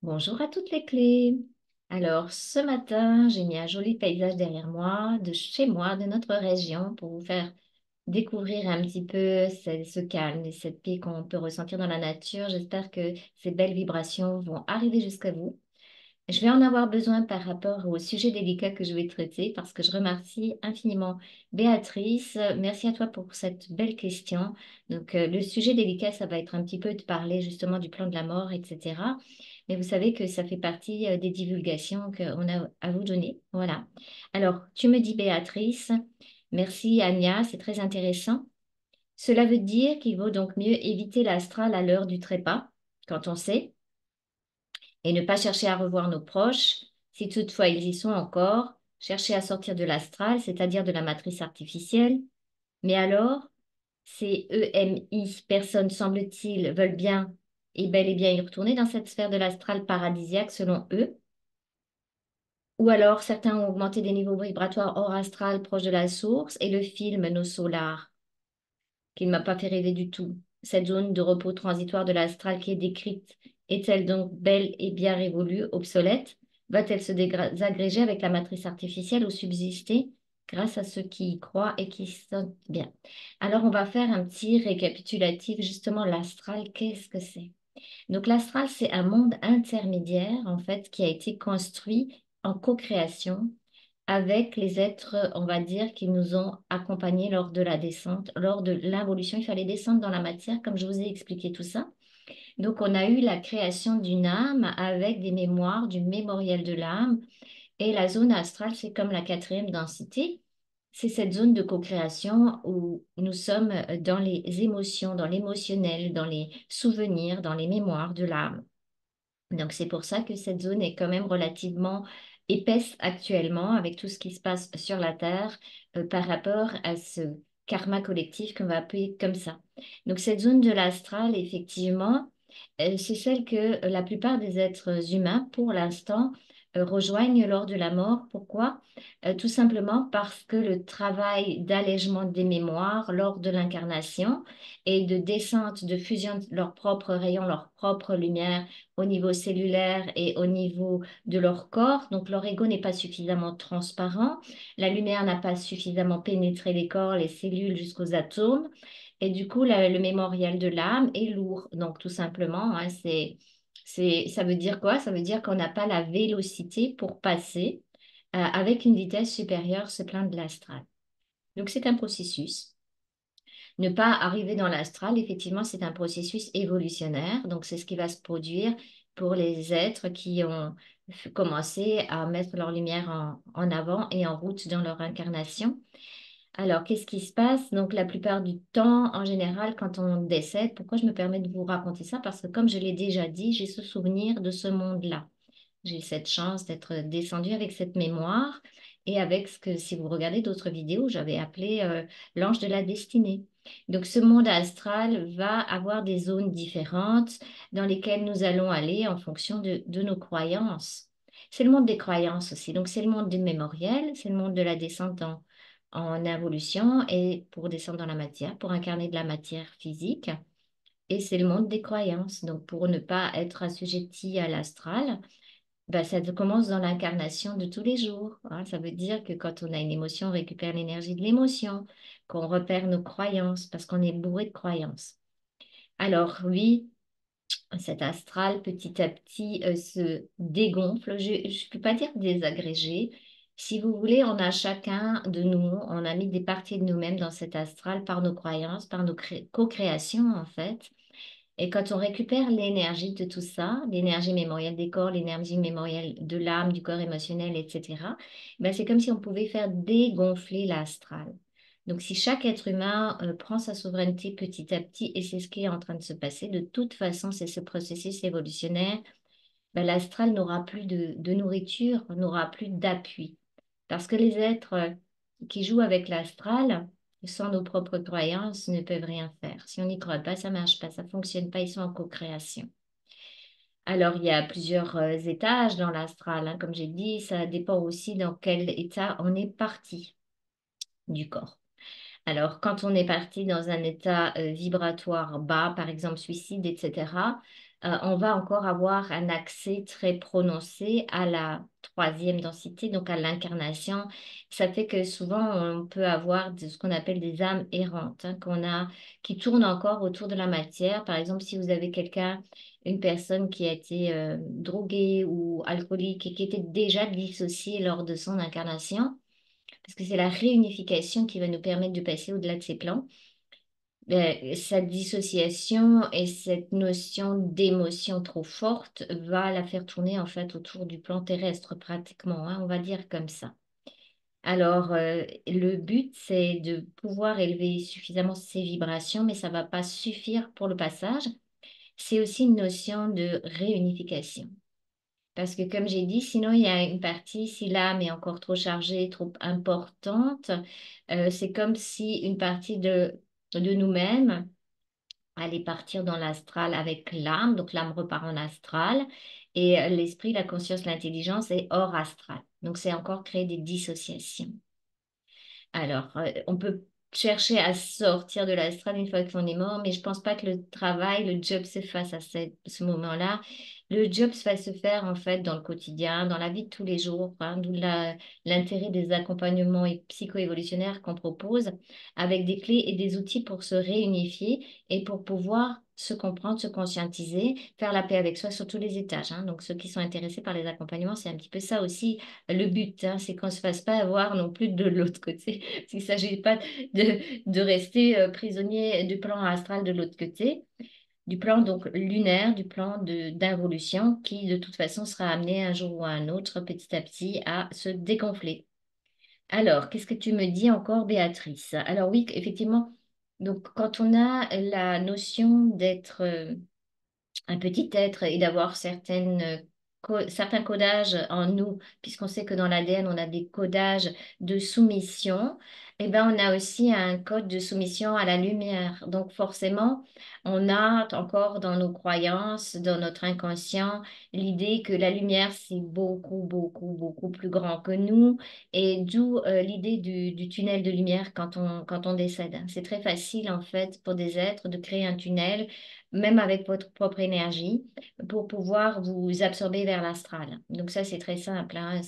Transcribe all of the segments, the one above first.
Bonjour à toutes les clés. Alors, ce matin, j'ai mis un joli paysage derrière moi, de chez moi, de notre région, pour vous faire découvrir un petit peu ce calme et cette paix qu'on peut ressentir dans la nature. J'espère que ces belles vibrations vont arriver jusqu'à vous. Je vais en avoir besoin par rapport au sujet délicat que je vais traiter parce que je remercie infiniment Béatrice. Merci à toi pour cette belle question. Donc, le sujet délicat, ça va être un petit peu de parler justement du plan de la mort, etc. Mais vous savez que ça fait partie des divulgations qu'on a à vous donner. Voilà. Alors, tu me dis Béatrice. Merci Anya, c'est très intéressant. Cela veut dire qu'il vaut donc mieux éviter l'astral à l'heure du trépas, quand on sait et ne pas chercher à revoir nos proches, si toutefois ils y sont encore, chercher à sortir de l'astral, c'est-à-dire de la matrice artificielle. Mais alors, ces EMI, personnes, semble-t-il, veulent bien et bel et bien y retourner dans cette sphère de l'astral paradisiaque selon eux. Ou alors, certains ont augmenté des niveaux vibratoires hors astral proches de la source et le film Nos Solars, qui ne m'a pas fait rêver du tout. Cette zone de repos transitoire de l'astral qui est décrite est-elle donc belle et bien révolue, obsolète? Va-t-elle se désagréger avec la matrice artificielle ou subsister grâce à ceux qui y croient et qui sont bien? Alors, on va faire un petit récapitulatif. Justement, l'astral, qu'est-ce que c'est? Donc, l'astral, c'est un monde intermédiaire, en fait, qui a été construit en co-création avec les êtres, on va dire, qui nous ont accompagnés lors de la descente, lors de l'involution. Il fallait descendre dans la matière, comme je vous ai expliqué tout ça. Donc, on a eu la création d'une âme avec des mémoires, du mémoriel de l'âme. Et la zone astrale, c'est comme la quatrième densité. C'est cette zone de co-création où nous sommes dans les émotions, dans l'émotionnel, dans les souvenirs, dans les mémoires de l'âme. Donc, c'est pour ça que cette zone est quand même relativement épaisse actuellement avec tout ce qui se passe sur la Terre par rapport à ce karma collectif qu'on va appeler comme ça. Donc, cette zone de l'astral, effectivement, c'est celle que la plupart des êtres humains, pour l'instant, rejoignent lors de la mort. Pourquoi? Tout simplement parce que le travail d'allègement des mémoires lors de l'incarnation et de descente, de fusion de leurs propres rayons, leur propre lumière, au niveau cellulaire et au niveau de leur corps. Donc leur ego n'est pas suffisamment transparent, la lumière n'a pas suffisamment pénétré les corps, les cellules jusqu'aux atomes. Et du coup, le mémorial de l'âme est lourd. Donc tout simplement, hein, ça veut dire quoi? Ça veut dire qu'on n'a pas la vélocité pour passer avec une vitesse supérieure ce plan de l'astral. Donc c'est un processus. Ne pas arriver dans l'astral, effectivement, c'est un processus évolutionnaire. Donc, c'est ce qui va se produire pour les êtres qui ont commencé à mettre leur lumière en avant et en route dans leur incarnation. Alors, qu'est-ce qui se passe? Donc, la plupart du temps, en général, quand on décède, pourquoi je me permets de vous raconter ça? Parce que, comme je l'ai déjà dit, j'ai ce souvenir de ce monde-là. J'ai cette chance d'être descendue avec cette mémoire et avec ce que, si vous regardez d'autres vidéos, j'avais appelé l'ange de la destinée. Donc, ce monde astral va avoir des zones différentes dans lesquelles nous allons aller en fonction de nos croyances. C'est le monde des croyances aussi. Donc, c'est le monde du mémoriel, c'est le monde de la descente en évolution et pour descendre dans la matière, pour incarner de la matière physique. Et c'est le monde des croyances. Donc, pour ne pas être assujetti à l'astral, ben, ça commence dans l'incarnation de tous les jours, hein. Ça veut dire que quand on a une émotion, on récupère l'énergie de l'émotion, qu'on repère nos croyances, parce qu'on est bourré de croyances. Alors oui, cet astral, petit à petit, se dégonfle. Je ne peux pas dire désagrégé. Si vous voulez, on a chacun de nous, on a mis des parties de nous-mêmes dans cet astral par nos croyances, par nos co-créations, en fait. Et quand on récupère l'énergie de tout ça, l'énergie mémorielle des corps, l'énergie mémorielle de l'âme, du corps émotionnel, etc., ben c'est comme si on pouvait faire dégonfler l'astral. Donc si chaque être humain prend sa souveraineté petit à petit, et c'est ce qui est en train de se passer, de toute façon, c'est ce processus évolutionnaire, ben, l'astral n'aura plus de nourriture, n'aura plus d'appui. Parce que les êtres qui jouent avec l'astral, sans nos propres croyances, ne peuvent rien faire. Si on n'y croit pas, ça marche pas, ça fonctionne pas, ils sont en co-création. Alors, il y a plusieurs étages dans l'astral, hein, comme j'ai dit, ça dépend aussi dans quel état on est parti du corps. Alors, quand on est parti dans un état vibratoire bas, par exemple suicide, etc., on va encore avoir un accès très prononcé à la troisième densité, donc à l'incarnation. Ça fait que souvent, on peut avoir ce qu'on appelle des âmes errantes, hein, qui tournent encore autour de la matière. Par exemple, si vous avez une personne qui a été droguée ou alcoolique et qui était déjà dissociée lors de son incarnation, parce que c'est la réunification qui va nous permettre de passer au-delà de ces plans. Cette dissociation et cette notion d'émotion trop forte va la faire tourner en fait autour du plan terrestre pratiquement, hein, on va dire comme ça. Alors, le but, c'est de pouvoir élever suffisamment ces vibrations, mais ça ne va pas suffire pour le passage. C'est aussi une notion de réunification. Parce que comme j'ai dit, sinon il y a une partie, si l'âme est encore trop chargée, trop importante, c'est comme si une partie de nous-mêmes allait partir dans l'astral avec l'âme, donc l'âme repart en astral, et l'esprit, la conscience, l'intelligence est hors astral. Donc c'est encore créer des dissociations. Alors, on peut chercher à sortir de l'astral une fois qu'on est mort, mais je pense pas que le travail, le job se fasse à ce moment-là. Le job va se faire en fait dans le quotidien, dans la vie de tous les jours, hein, d'où l'intérêt des accompagnements psycho-évolutionnaires qu'on propose, avec des clés et des outils pour se réunifier et pour pouvoir se comprendre, se conscientiser, faire la paix avec soi sur tous les étages, hein. Donc, ceux qui sont intéressés par les accompagnements, c'est un petit peu ça aussi le but, hein, c'est qu'on ne se fasse pas avoir non plus de l'autre côté. Il ne s'agit pas de rester prisonnier du plan astral de l'autre côté, du plan donc lunaire, du plan d'involution qui de toute façon sera amené un jour ou un autre petit à petit à se dégonfler. Alors, qu'est-ce que tu me dis encore, Béatrice? Alors oui, effectivement, donc quand on a la notion d'être un petit être et d'avoir certains codages en nous, puisqu'on sait que dans l'ADN, on a des codages de soumission, et ben on a aussi un code de soumission à la lumière. Donc forcément, on a encore dans nos croyances, dans notre inconscient, l'idée que la lumière, c'est beaucoup, beaucoup, beaucoup plus grand que nous, et d'où l'idée du tunnel de lumière quand on décède. C'est très facile, en fait, pour des êtres de créer un tunnel même avec votre propre énergie, pour pouvoir vous absorber vers l'astral. Donc ça, c'est très simple, hein,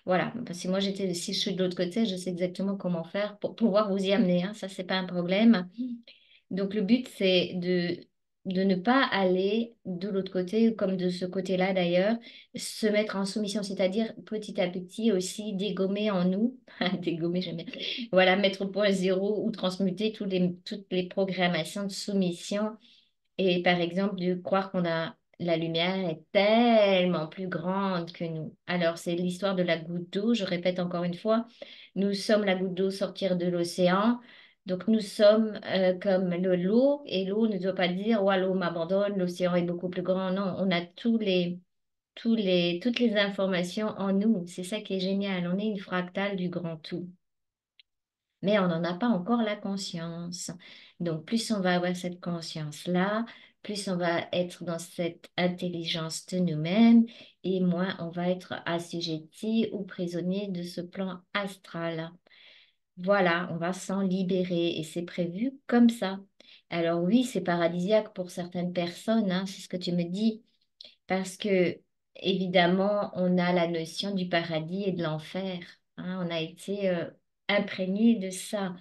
voilà. Parce que moi, si je suis de l'autre côté, je sais exactement comment faire pour pouvoir vous y amener, hein. Ça, c'est pas un problème. Donc le but, c'est de ne pas aller de l'autre côté, comme de ce côté-là d'ailleurs, se mettre en soumission, c'est-à-dire petit à petit aussi dégommer en nous, dégommer, j'aime bien, voilà, mettre au point zéro ou transmuter toutes les programmations de soumission et par exemple, de croire qu'on a la lumière est tellement plus grande que nous. Alors, c'est l'histoire de la goutte d'eau. Je répète encore une fois, nous sommes la goutte d'eau sortir de l'océan. Donc, nous sommes comme l'eau et l'eau ne doit pas dire, ouais, l'eau m'abandonne, l'océan est beaucoup plus grand. Non, on a toutes les informations en nous. C'est ça qui est génial. On est une fractale du grand tout, mais on n'en a pas encore la conscience. Donc, plus on va avoir cette conscience-là, plus on va être dans cette intelligence de nous-mêmes et moins on va être assujetti ou prisonnier de ce plan astral. Voilà, on va s'en libérer et c'est prévu comme ça. Alors oui, c'est paradisiaque pour certaines personnes, hein, c'est ce que tu me dis, parce que évidemment, on a la notion du paradis et de l'enfer, hein, on a été imprégné de ça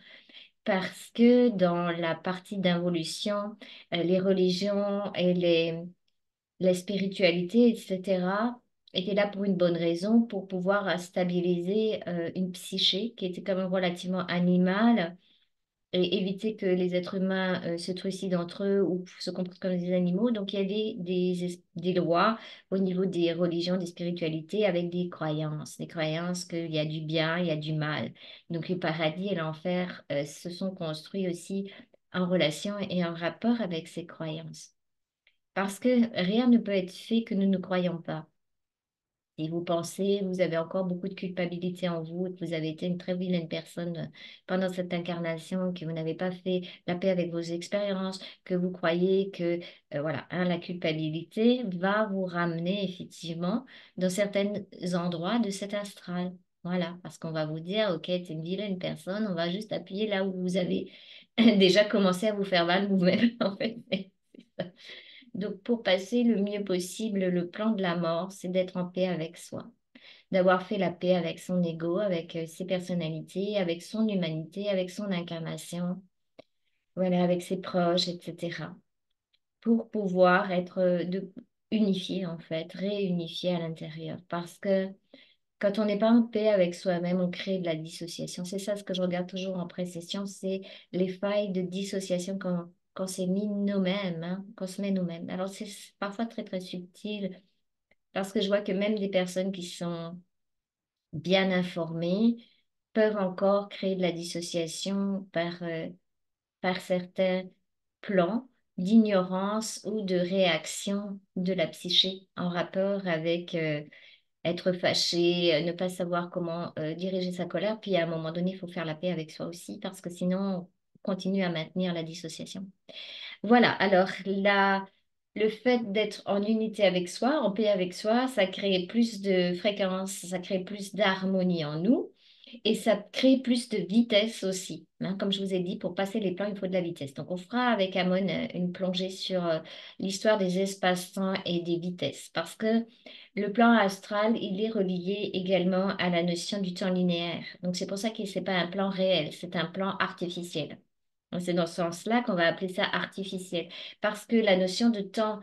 parce que dans la partie d'involution, les religions et la spiritualité, etc., étaient là pour une bonne raison, pour pouvoir stabiliser une psyché qui était quand même relativement animale et éviter que les êtres humains se trucident entre eux ou se comportent comme des animaux. Donc, il y avait des lois au niveau des religions, des spiritualités, avec des croyances qu'il y a du bien, il y a du mal. Donc, le paradis et l'enfer se sont construits aussi en relation et en rapport avec ces croyances. Parce que rien ne peut être fait que nous ne croyons pas. Si vous pensez, vous avez encore beaucoup de culpabilité en vous et que vous avez été une très vilaine personne pendant cette incarnation, que vous n'avez pas fait la paix avec vos expériences, que vous croyez que, voilà, hein, la culpabilité va vous ramener effectivement dans certains endroits de cet astral. Voilà, parce qu'on va vous dire, ok, c'est une vilaine personne, on va juste appuyer là où vous avez déjà commencé à vous faire mal vous-même, en fait. C'est ça. Donc, pour passer le mieux possible, le plan de la mort, c'est d'être en paix avec soi, d'avoir fait la paix avec son ego, avec ses personnalités, avec son humanité, avec son incarnation, voilà, avec ses proches, etc. Pour pouvoir être unifié, en fait, réunifié à l'intérieur. Parce que quand on n'est pas en paix avec soi-même, on crée de la dissociation. C'est ça ce que je regarde toujours en précession, c'est les failles de dissociation quand c'est mis nous-mêmes, hein, qu'on se met nous-mêmes. Alors c'est parfois très très subtil parce que je vois que même des personnes qui sont bien informées peuvent encore créer de la dissociation par certains plans d'ignorance ou de réaction de la psyché en rapport avec être fâché, ne pas savoir comment diriger sa colère. Puis à un moment donné, il faut faire la paix avec soi aussi parce que sinon, on continue à maintenir la dissociation. Voilà, alors le fait d'être en unité avec soi, en paix avec soi, ça crée plus de fréquence, ça crée plus d'harmonie en nous. Et ça crée plus de vitesse aussi, hein. Comme je vous ai dit, pour passer les plans, il faut de la vitesse. Donc, on fera avec Amon une plongée sur l'histoire des espaces-temps et des vitesses. Parce que le plan astral, il est relié également à la notion du temps linéaire. Donc, c'est pour ça que ce n'est pas un plan réel, c'est un plan artificiel. Donc, c'est dans ce sens-là qu'on va appeler ça artificiel. Parce que la notion de temps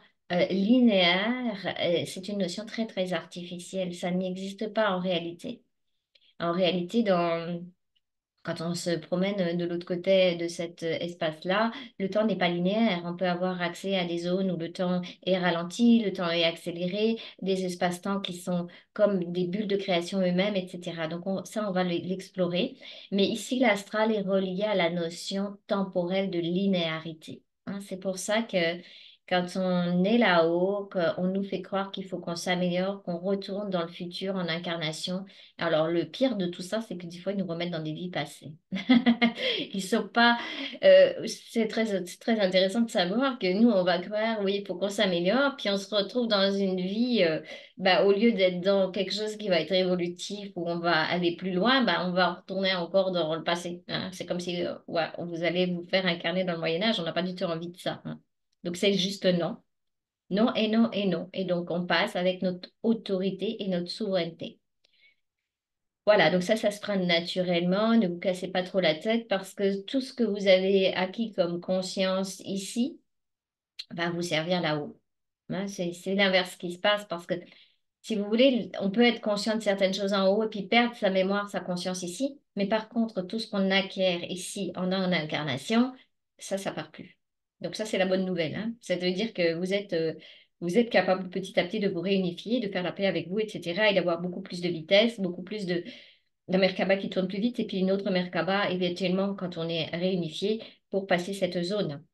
linéaire, c'est une notion très, très artificielle. Ça n'existe pas en réalité. En réalité, quand on se promène de l'autre côté de cet espace-là, le temps n'est pas linéaire. On peut avoir accès à des zones où le temps est ralenti, le temps est accéléré, des espaces-temps qui sont comme des bulles de création eux-mêmes, etc. Donc ça, on va l'explorer. Mais ici, l'astral est relié à la notion temporelle de linéarité, hein. C'est pour ça que quand on est là-haut, qu'on nous fait croire qu'il faut qu'on s'améliore, qu'on retourne dans le futur en incarnation. Alors, le pire de tout ça, c'est que des fois, ils nous remettent dans des vies passées. Ils sont pas. C'est très intéressant de savoir que nous, on va croire, oui, il faut qu'on s'améliore, puis on se retrouve dans une vie, bah, au lieu d'être dans quelque chose qui va être évolutif, où on va aller plus loin, bah, on va retourner encore dans le passé, hein. C'est comme si ouais, vous allez vous faire incarner dans le Moyen-Âge, on n'a pas du tout envie de ça, hein. Donc, c'est juste non. Non et non et non. Et donc, on passe avec notre autorité et notre souveraineté. Voilà, donc ça se fera naturellement. Ne vous cassez pas trop la tête parce que tout ce que vous avez acquis comme conscience ici va vous servir là-haut, hein. C'est l'inverse qui se passe parce que, si vous voulez, on peut être conscient de certaines choses en haut et puis perdre sa mémoire, sa conscience ici. Mais par contre, tout ce qu'on acquiert ici en incarnation, ça part plus. Donc ça, c'est la bonne nouvelle, hein. Ça veut dire que vous êtes capable petit à petit de vous réunifier, de faire la paix avec vous, etc. et d'avoir beaucoup plus de vitesse, beaucoup plus de la Merkaba qui tourne plus vite et puis une autre Merkaba éventuellement quand on est réunifié pour passer cette zone.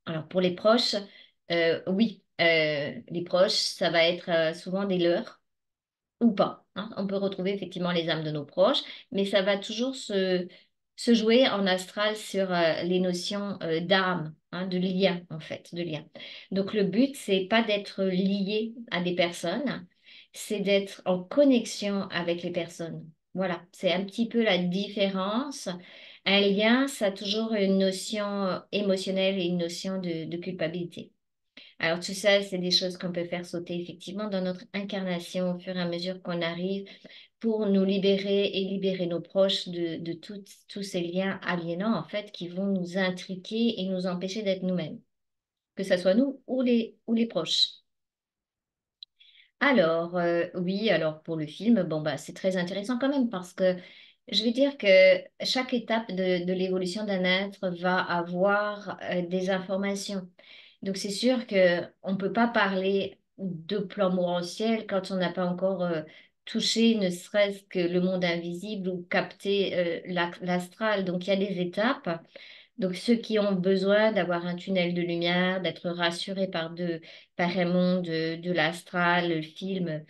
Alors pour les proches, oui, les proches, ça va être souvent des leurs ou pas, hein. On peut retrouver effectivement les âmes de nos proches, mais ça va toujours se jouer en astral sur les notions d'âme, hein, de lien en fait, de lien. Donc le but, c'est pas d'être lié à des personnes, c'est d'être en connexion avec les personnes. Voilà, c'est un petit peu la différence. Un lien, ça a toujours une notion émotionnelle et une notion de culpabilité. Alors tout ça, c'est des choses qu'on peut faire sauter effectivement dans notre incarnation au fur et à mesure qu'on arrive pour nous libérer et libérer nos proches de tous ces liens aliénants en fait qui vont nous intriquer et nous empêcher d'être nous-mêmes, que ce soit nous ou les proches. Alors, oui, alors pour le film, bon, bah, c'est très intéressant quand même parce que je vais dire que chaque étape de l'évolution d'un être va avoir des informations. Donc, c'est sûr qu'on ne peut pas parler de plan morantiel quand on n'a pas encore touché ne serait-ce que le monde invisible ou capté l'astral. Donc, il y a des étapes. Donc, ceux qui ont besoin d'avoir un tunnel de lumière, d'être rassurés par un monde de l'astral, le film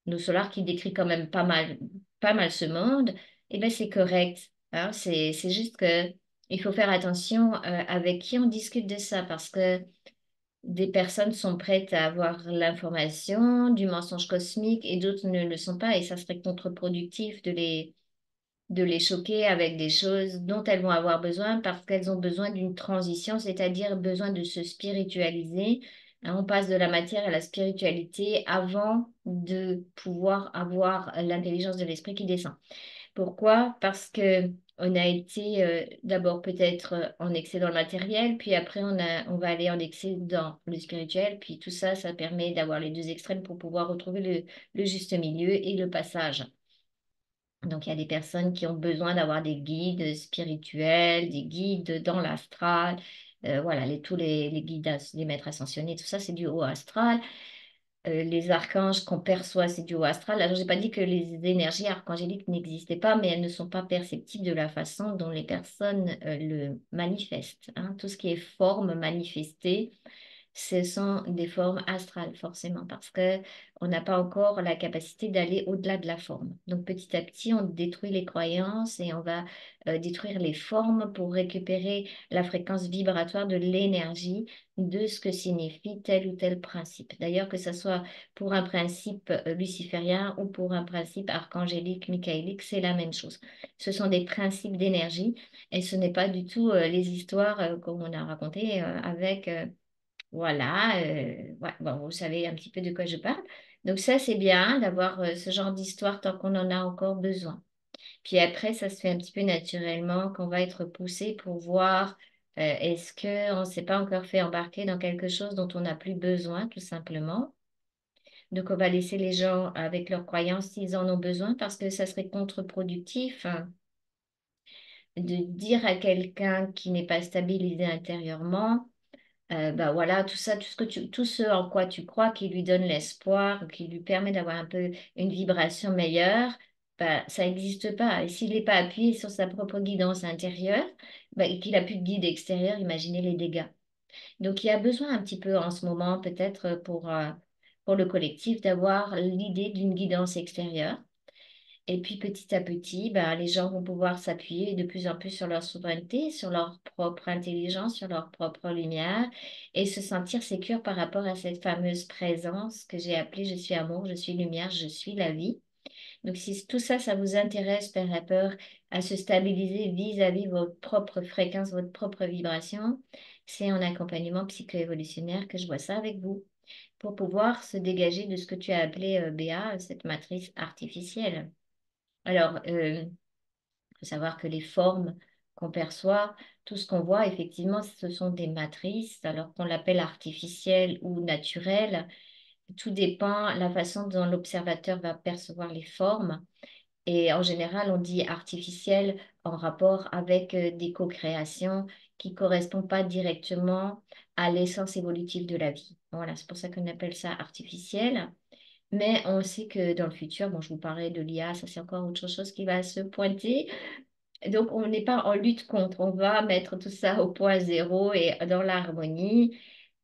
Nos Solar qui décrit quand même pas mal ce monde, eh bien, c'est correct, hein. C'est juste que il faut faire attention avec qui on discute de ça parce que des personnes sont prêtes à avoir l'information du mensonge cosmique et d'autres ne le sont pas et ça serait contre-productif de les choquer avec des choses dont elles vont avoir besoin parce qu'elles ont besoin d'une transition, c'est-à-dire besoin de se spiritualiser. On passe de la matière à la spiritualité avant de pouvoir avoir l'intelligence de l'esprit qui descend. Pourquoi? Parce que on a été d'abord peut-être en excès dans le matériel, puis après on va aller en excès dans le spirituel, puis tout ça, ça permet d'avoir les deux extrêmes pour pouvoir retrouver le juste milieu et le passage. Donc, il y a des personnes qui ont besoin d'avoir des guides spirituels, des guides dans l'astral. Voilà, tous les guides, les maîtres ascensionnés, tout ça, c'est du haut astral. Les archanges qu'on perçoit, c'est du haut astral. Alors, j'ai pas dit que les énergies archangéliques n'existaient pas, mais elles ne sont pas perceptibles de la façon dont les personnes le manifestent, hein. Tout ce qui est forme manifestée, ce sont des formes astrales, forcément, parce que on n'a pas encore la capacité d'aller au-delà de la forme. Donc, petit à petit, on détruit les croyances et on va détruire les formes pour récupérer la fréquence vibratoire de l'énergie de ce que signifie tel ou tel principe. D'ailleurs, que ce soit pour un principe luciférien ou pour un principe archangélique, michaélique, c'est la même chose. Ce sont des principes d'énergie et ce n'est pas du tout les histoires comme on a racontées avec voilà, ouais, bon, vous savez un petit peu de quoi je parle. Donc ça, c'est bien d'avoir ce genre d'histoire tant qu'on en a encore besoin. Puis après, ça se fait un petit peu naturellement qu'on va être poussé pour voir est-ce qu'on ne s'est pas encore fait embarquer dans quelque chose dont on n'a plus besoin, tout simplement. Donc on va laisser les gens avec leurs croyances s'ils en ont besoin parce que ça serait contre-productif, hein, de dire à quelqu'un qui n'est pas stabilisé intérieurement bah voilà, tout ça, tout ce en quoi tu crois qui lui donne l'espoir, qui lui permet d'avoir un peu une vibration meilleure, bah, ça n'existe pas. Et s'il n'est pas appuyé sur sa propre guidance intérieure, bah, et qu'il n'a plus de guide extérieur, imaginez les dégâts. Donc il y a besoin un petit peu en ce moment, peut-être pour le collectif, d'avoir l'idée d'une guidance extérieure. Et puis petit à petit, ben, les gens vont pouvoir s'appuyer de plus en plus sur leur souveraineté, sur leur propre intelligence, sur leur propre lumière et se sentir sécure par rapport à cette fameuse présence que j'ai appelée je suis amour, je suis lumière, je suis la vie. Donc si tout ça, ça vous intéresse par rapport à se stabiliser vis-à-vis votre propre fréquence, votre propre vibration, c'est en accompagnement psycho-évolutionnaire que je vois ça avec vous pour pouvoir se dégager de ce que tu as appelé, Béa, cette matrice artificielle. Alors, faut savoir que les formes qu'on perçoit, tout ce qu'on voit, effectivement, ce sont des matrices, alors qu'on l'appelle artificielle ou naturelle. Tout dépend la façon dont l'observateur va percevoir les formes. Et en général, on dit artificielle en rapport avec des co-créations qui ne correspondent pas directement à l'essence évolutive de la vie. Voilà, c'est pour ça qu'on appelle ça artificielle. Mais on sait que dans le futur, bon, je vous parlais de l'IA, ça c'est encore autre chose qui va se pointer. Donc, on n'est pas en lutte contre, on va mettre tout ça au point zéro et dans l'harmonie.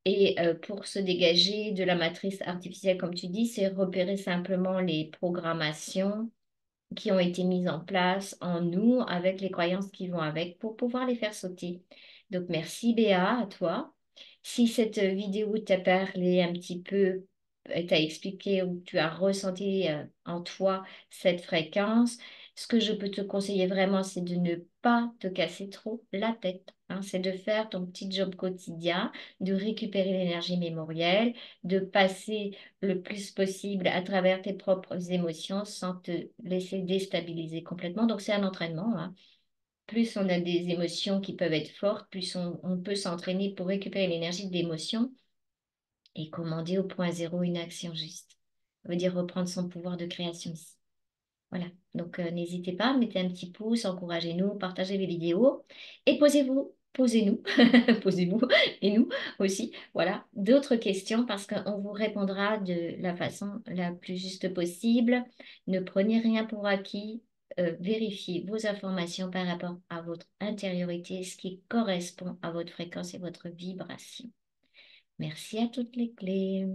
Et pour se dégager de la matrice artificielle, comme tu dis, c'est repérer simplement les programmations qui ont été mises en place en nous avec les croyances qui vont avec pour pouvoir les faire sauter. Donc, merci Béa, à toi. Si cette vidéo t'a parlé un petit peu, t'a expliqué ou tu as ressenti en toi cette fréquence, ce que je peux te conseiller vraiment, c'est de ne pas te casser trop la tête, hein. C'est de faire ton petit job quotidien, de récupérer l'énergie mémorielle, de passer le plus possible à travers tes propres émotions sans te laisser déstabiliser complètement. Donc, c'est un entraînement, hein. Plus on a des émotions qui peuvent être fortes, plus on peut s'entraîner pour récupérer l'énergie de l'émotion et commander au point zéro une action juste. Ça veut dire reprendre son pouvoir de création ici. Voilà. Donc, n'hésitez pas, mettez un petit pouce, encouragez-nous, partagez les vidéos et posez-nous, posez-vous et nous aussi, voilà, d'autres questions parce qu'on vous répondra de la façon la plus juste possible. Ne prenez rien pour acquis, vérifiez vos informations par rapport à votre intériorité, ce qui correspond à votre fréquence et votre vibration. Merci à toutes les clés.